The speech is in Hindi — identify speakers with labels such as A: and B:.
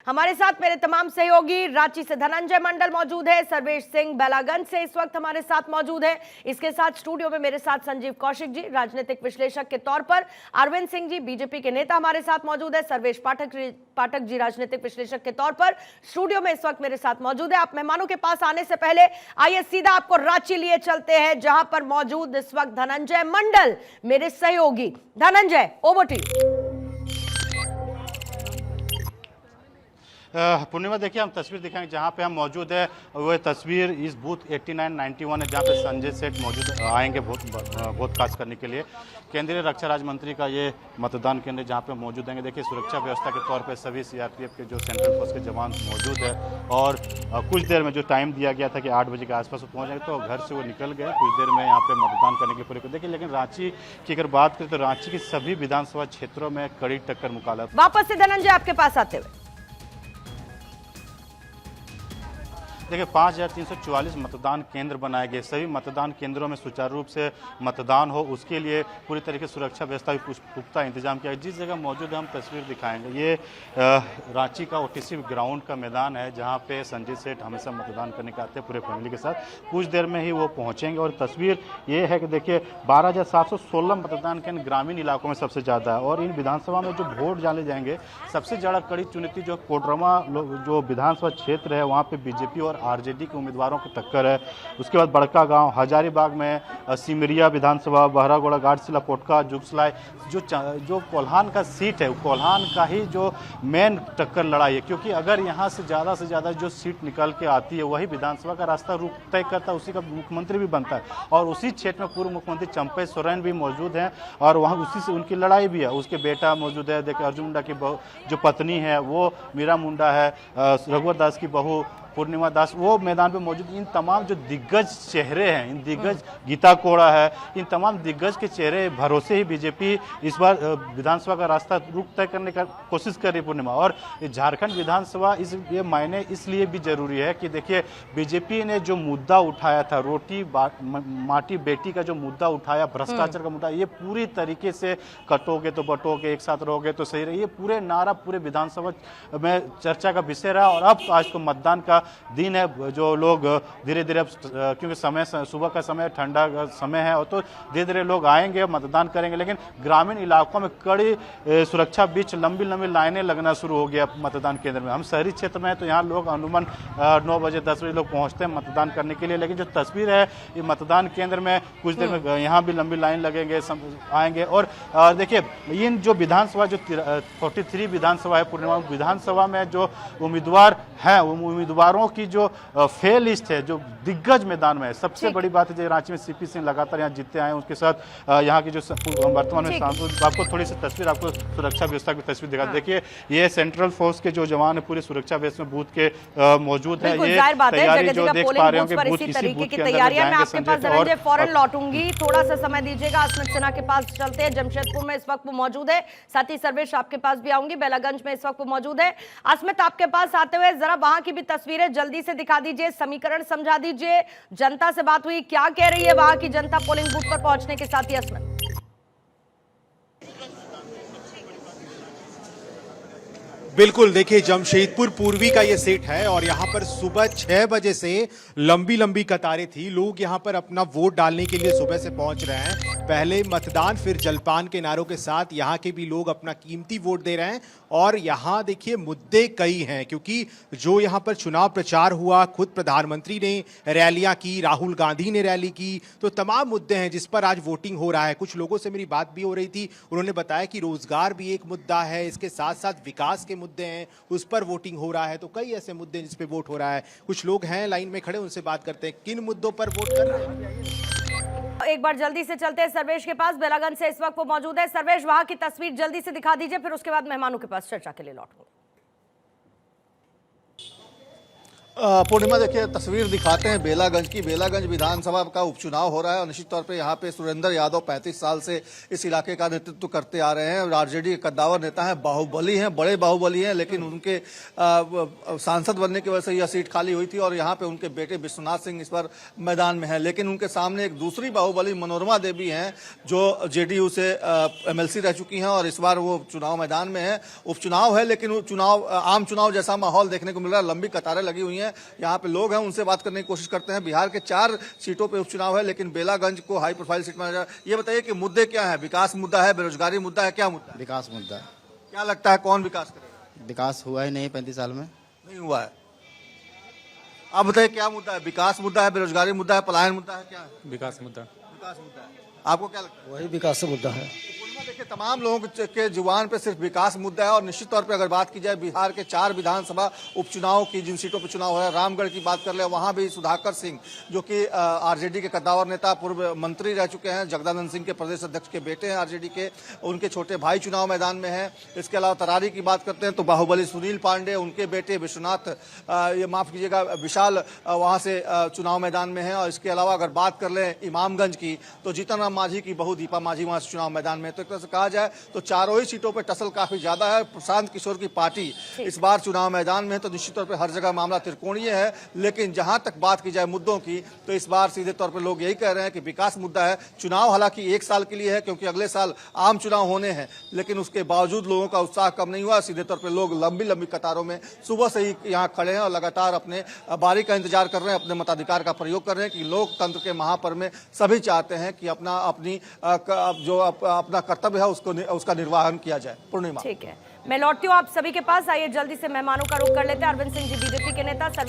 A: हमारे साथ मेरे तमाम सहयोगी रांची से धनंजय मंडल मौजूद है, सर्वेश सिंह बेलागंज से इस वक्त हमारे साथ मौजूद है। इसके साथ स्टूडियो में मेरे साथ संजीव कौशिक जी राजनीतिक विश्लेषक के तौर पर, अरविंद सिंह जी बीजेपी के नेता हमारे साथ मौजूद है, सर्वेश पाठक जी राजनीतिक विश्लेषक के तौर पर स्टूडियो में इस वक्त मेरे साथ मौजूद है। आप मेहमानों के पास आने से पहले आइए सीधा आपको रांची लिए चलते हैं, जहां पर मौजूद इस वक्त धनंजय मंडल मेरे सहयोगी। Dhananjay, over to you.
B: Purnima, देखिए हम तस्वीर दिखाएंगे जहाँ पे हम मौजूद है। वह तस्वीर इस बूथ 89-91 है, जहाँ पे संजय सेठ मौजूद आएंगे वोट कास्ट करने के लिए। केंद्रीय रक्षा राज्य मंत्री का ये मतदान केंद्र जहाँ पे मौजूद हैं। देखिए सुरक्षा व्यवस्था के तौर पे सभी सीआरपीएफ के जो सेंट्रल फोर्स के जवान मौजूद है और कुछ देर में जो टाइम दिया गया था कि 8 बजे के आसपास वो पहुँच जाएंगे, तो घर से वो निकल गए कुछ देर में यहाँ पे मतदान करने के लिए पूरे। देखिए लेकिन रांची की अगर बात करें तो रांची की सभी विधानसभा क्षेत्रों में कड़ी टक्कर मुकाबला।
A: वापस से धनंजय आपके पास आते हुए,
B: देखिए 5344 मतदान केंद्र बनाए गए। सभी मतदान केंद्रों में सुचारू रूप से मतदान हो, उसके लिए पूरी तरीके से सुरक्षा व्यवस्था भी पुख्ता इंतजाम किया है। जिस जगह मौजूद है हम तस्वीर दिखाएंगे। ये रांची का ओटीसी ग्राउंड का मैदान है, जहां पे संजय सेठ हमेशा मतदान करने के आते हैं पूरे फैमिली के साथ। कुछ देर में ही वो पहुंचेंगे और तस्वीर ये है कि देखिए 12,716 मतदान केंद्र ग्रामीण इलाकों में सबसे ज़्यादा है। और इन विधानसभा में जो वोट डाले जाएंगे, सबसे ज़्यादा कड़ी चुनौती जो कोडरमा जो विधानसभा क्षेत्र है, वहाँ पर बीजेपी और आरजेडी के उम्मीदवारों की टक्कर है। उसके बाद बड़का गांव, हजारीबाग में सिमरिया विधानसभा, बहरागोड़ा, घाटशिला, पोटका, जुगसलाई, जो कोल्हान का सीट है, कोल्हान का ही जो मेन टक्कर लड़ाई है। क्योंकि अगर यहां से ज़्यादा जो सीट निकल के आती है, वही विधानसभा का रास्ता रुख तय करता है, उसी का मुख्यमंत्री भी बनता है। और उसी क्षेत्र में पूर्व मुख्यमंत्री चंपई सोरेन भी मौजूद हैं और वहाँ उसी से उनकी लड़ाई भी है। उसके बेटा मौजूद है। देखिए अर्जुन मुंडा की जो पत्नी है वो मीरा मुंडा है, रघुवर दास की बहू पूर्णिमा दास वो मैदान पे मौजूद। इन तमाम जो दिग्गज चेहरे हैं, इन दिग्गज, गीता कोड़ा है, इन तमाम दिग्गज के चेहरे भरोसे ही बीजेपी इस बार विधानसभा का रास्ता रुख तय करने का कोशिश कर रही है पूर्णिमा। और झारखंड विधानसभा ये मायने इसलिए भी जरूरी है कि देखिए बीजेपी ने जो मुद्दा उठाया था, रोटी माटी बेटी का जो मुद्दा उठाया, भ्रष्टाचार का मुद्दा, ये पूरी तरीके से कटोगे तो बटोगे, एक साथ रहोगे तो सही रहे, ये पूरे नारा पूरे विधानसभा में चर्चा का विषय रहा। और अब आज तो मतदान का दिन है, जो लोग धीरे धीरे, क्योंकि समय सुबह का समय, ठंडा का समय है, और तो धीरे धीरे लोग आएंगे मतदान करेंगे। लेकिन ग्रामीण इलाकों में कड़ी सुरक्षा बीच लंबी लाइनें लगना शुरू हो गया मतदान केंद्र में। हम शहरी क्षेत्र में हैं तो यहाँ लोग अनुमान 9 बजे 10 बजे लोग पहुँचते हैं मतदान करने के लिए। लेकिन जो तस्वीर है ये मतदान केंद्र में कुछ देर में यहाँ भी लंबी लाइन लगेंगे, आएंगे। और देखिए इन जो विधानसभा जो 43 विधानसभा है पूर्णिमा, विधानसभा में जो उम्मीदवार हैं, उम्मीदवारों की जो फेल लिस्ट है, जो दिग्गज मैदान में है। सबसे बड़ी बात है जो रांची में सीपी सिंह लगातार यहाँ जीतते आए, उसके साथ यहाँ की जो वर्तमान में सांसद, आपको थोड़ी सी तस्वीर, आपको सुरक्षा व्यवस्था की तस्वीर दिखा। देखिए ये सेंट्रल फोर्स के जो जवान है पूरी सुरक्षा व्यवस्था में बूथ के मौजूद है। ये तैयारी जो देख पा रहे होंगे, बूथ किसी बूथ के अंदर जाएंगे।
A: फौरन लौटूंगी, थोड़ा सा समय दीजिएगा। अस्मित सिन्हा के पास चलते हैं, जमशेदपुर में इस वक्त वो मौजूद है। साथ ही सर्वेश आपके पास भी आऊंगी, बेलागंज में इस वक्त वो मौजूद है। अस्मित आपके पास आते हुए जरा वहां की भी तस्वीरें जल्दी से दिखा दीजिए, समीकरण समझा दीजिए। जनता से बात हुई, क्या कह रही है वहां की जनता पोलिंग बूथ पर पहुंचने के साथ ही? अस्मित,
C: बिल्कुल, देखिए जमशेदपुर पूर्वी का ये सेट है और यहाँ पर सुबह 6 बजे से लंबी कतारें थी। लोग यहाँ पर अपना वोट डालने के लिए सुबह से पहुंच रहे हैं। पहले मतदान फिर जलपान के नारों के साथ यहाँ के भी लोग अपना कीमती वोट दे रहे हैं। और यहाँ देखिए मुद्दे कई हैं, क्योंकि जो यहाँ पर चुनाव प्रचार हुआ, खुद प्रधानमंत्री ने रैलियां की, राहुल गांधी ने रैली की, तो तमाम मुद्दे हैं जिस पर आज वोटिंग हो रहा है। कुछ लोगों से मेरी बात भी हो रही थी, उन्होंने बताया कि रोजगार भी एक मुद्दा है, इसके साथ साथ विकास के मुद्दे हैं, उस पर वोटिंग हो रहा है। तो कई ऐसे मुद्दे जिस पे वोट हो रहा है। कुछ लोग हैं लाइन में खड़े, उनसे बात करते हैं किन मुद्दों पर वोट कर रहे हैं।
A: एक बार जल्दी से चलते हैं सर्वेश के पास, बेलागंज से इस वक्त वो मौजूद है। सर्वेश, वहां की तस्वीर जल्दी से दिखा दीजिए, फिर उसके बाद मेहमानों के पास चर्चा के लिए लौटूंगा।
D: पूर्णिमा देखिए तस्वीर दिखाते हैं बेलागंज की। बेलागंज विधानसभा का उपचुनाव हो रहा है और निश्चित तौर पे यहाँ पे सुरेंद्र यादव 35 साल से इस इलाके का नेतृत्व करते आ रहे हैं। आरजेडी के कद्दावर नेता हैं, बाहुबली हैं, बड़े बाहुबली हैं, लेकिन उनके सांसद बनने की वजह से यह सीट खाली हुई थी और यहाँ पे उनके बेटे विश्वनाथ सिंह इस बार मैदान में है। लेकिन उनके सामने एक दूसरी बाहुबली मनोरमा देवी हैं जो जेडीयू से एमएलसी रह चुकी हैं और इस बार वो चुनाव मैदान में है। उपचुनाव है लेकिन चुनाव आम चुनाव जैसा माहौल देखने को मिल रहा है। लंबी कतारें लगी हुई हैं, यहाँ पे लोग हैं, उनसे बात करने की कोशिश करते हैं। बिहार के 4 सीटों पे उपचुनाव है लेकिन बेलागंज को हाई प्रोफाइल सीट माना जा रहा है। ये बताइए कि मुद्दे क्या है? विकास मुद्दा है, बेरोजगारी मुद्दा है, क्या मुद्दा है?
E: विकास मुद्दा है।
D: क्या लगता है कौन विकास करेगा?
E: विकास हुआ ही नहीं 35 साल में।
D: नहीं हुआ है। आप बताइए क्या मुद्दा है? विकास मुद्दा है, बेरोजगारी मुद्दा है, पलायन मुद्दा है, क्या है?
F: विकास मुद्दा।
D: विकास मुद्दा है। आपको क्या लगता है?
G: वही विकास मुद्दा है।
D: पूर्णिमा देखिए तमाम लोगों के जुबान पे सिर्फ विकास मुद्दा है और निश्चित तौर पे अगर बात की जाए बिहार के 4 विधानसभा उपचुनाव की, जिन सीटों पे चुनाव हो रहा है, रामगढ़ की बात कर ले, वहां भी सुधाकर सिंह जो कि आरजेडी के कद्दावर नेता, पूर्व मंत्री रह चुके हैं, जगदानंद सिंह के प्रदेश अध्यक्ष के बेटे हैं आरजेडी के, उनके छोटे भाई चुनाव मैदान में है। इसके अलावा तरारी की बात करते हैं तो बाहुबली सुनील पांडे, उनके बेटे विश्वनाथ, ये माफ कीजिएगा विशाल, वहां से चुनाव मैदान में है। और इसके अलावा अगर बात कर लें इमामगंज की तो जीतन राम मांझी की बहू दीपा मांझी वहां से चुनाव मैदान में। तो एक तरह से कहा जाए तो चारों ही सीटों पर टसल काफी ज्यादा है। प्रशांत किशोर की पार्टी इस बार चुनाव मैदान में है तो निश्चित तौर पर हर जगह मामला त्रिकोणीय है। लेकिन जहां तक बात की जाए मुद्दों की तो इस बार सीधे तौर पर लोग यही कह रहे हैं कि विकास मुद्दा है। चुनाव हालांकि 1 साल के लिए है क्योंकि अगले साल आम चुनाव होने हैं, लेकिन उसके बावजूद लोगों का उत्साह कम नहीं हुआ। सीधे तौर पर लोग लंबी लंबी कतारों में सुबह से ही यहाँ खड़े हैं और लगातार अपने बारी का इंतजार कर रहे हैं, अपने मताधिकार का प्रयोग कर रहे हैं कि लोकतंत्र के महापर्व में सभी चाहते हैं कि अपना कर्तव्य है उसका निर्वहन किया जाए। पूर्णिमा,
A: ठीक है, मैं लौटती हूँ आप सभी के पास। आइए जल्दी से मेहमानों का रुख कर लेते हैं। अरविंद सिंह जी बीजेपी के नेता, सर्वेश